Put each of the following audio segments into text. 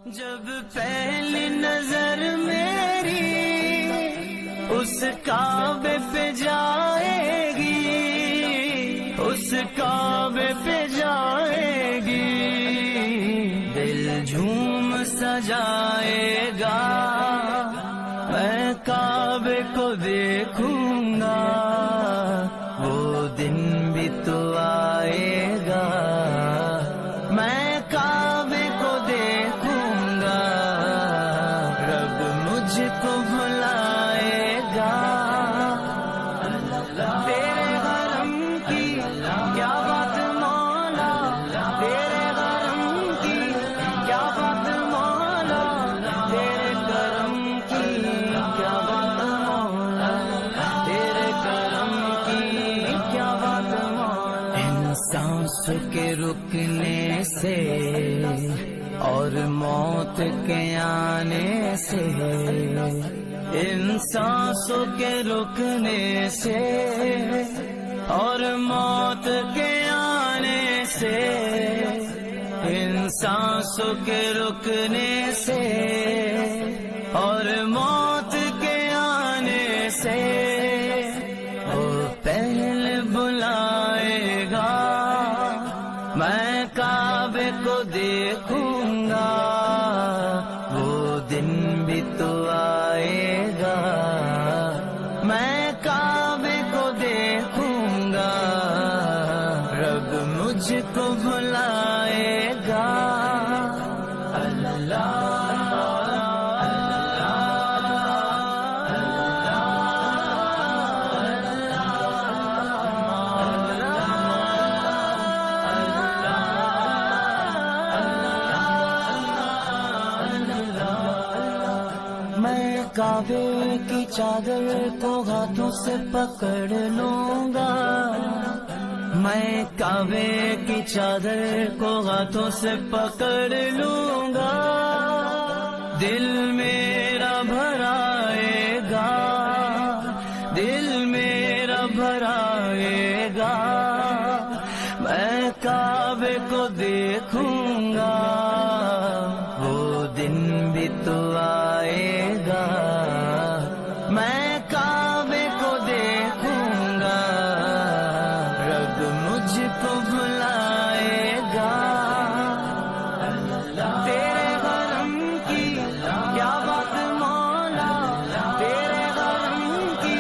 جب پہلی نظر میری اس کعبے پہ جائے گی، اس کعبے پہ جائے گی، دل جھوم سجائے گا، میں کعبے کو دیکھوں گا، وہ دن بھی تو آئے گا، میں کعبے کو دیکھوں گا، رب مجھ کو بھلائے گا، تیرے حرم کی کیا بات مولا، تیرے حرم کی کیا بات مولا، تیرے کرم کی کیا بات مولا، تیرے کرم کی کیا بات مولا۔ ان سانسوں کے رکنے سے اور موت کے آنے سے، ان سانسوں کے رکنے سے اور موت کے آنے سے، ان سانسوں کے رکنے سے اور موت کے آنے سے، وہ پہلے بلائے گا، میں کعبے کو دیکھوں گا، وہ دن بھی تو آئے گا، میں کعبے کو دیکھوں گا، رب مجھ کو بھلائے گا، اللہ میں کعبے کی چادر کو ہاتھوں سے پکڑ لوں گا، میں کعبے کی چادر کو ہاتھوں سے پکڑ لوں گا، دل میرا بھرائے گا، دل میرا بھرائے گا، میں کعبے کو دیکھوں گا، وہ دن بھی تو آئے گا، میں کعبے کو دیکھوں گا، رب مجھ کو بھلائے گا، تیرے حرم کی کیا بات مولا، تیرے حرم کی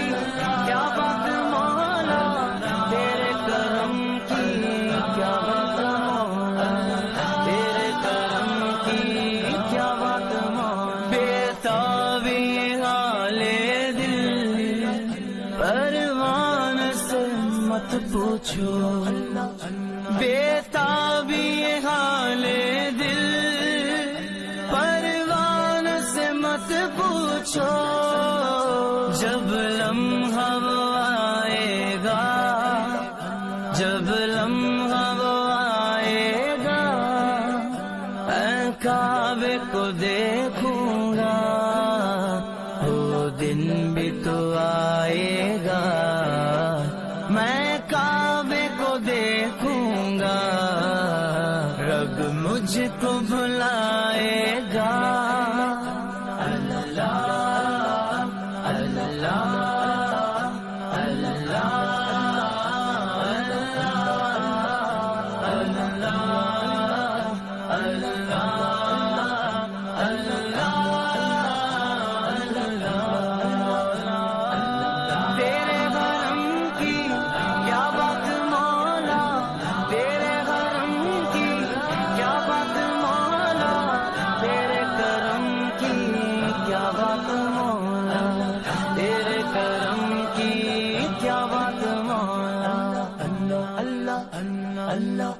کیا بات مولا، تیرے کرم کی کیا بات مولا، تیرے کرم کی کیا بات مولا، بےتابی حال دل پروان سے مت پوچھو، بےتابی حال دل پروان سے مت پوچھو، جب لمحہ وہ آئے گا، جب لمحہ وہ آئے گا، میں کعبے کو دیکھوں گا، وہ دن بھی تو آئے گا، میں کعبے کو دیکھوں گا، رب مجھ کو بھلائے گا، اللہ اللہ تیرے حرم کی کیا بات مولا، تیرے حرم کی کیا بات مولا، تیرے کرم کی کیا بات مولا، تیرے کرم کی کیا بات مولا، اللہ اللہ اللہ اللہ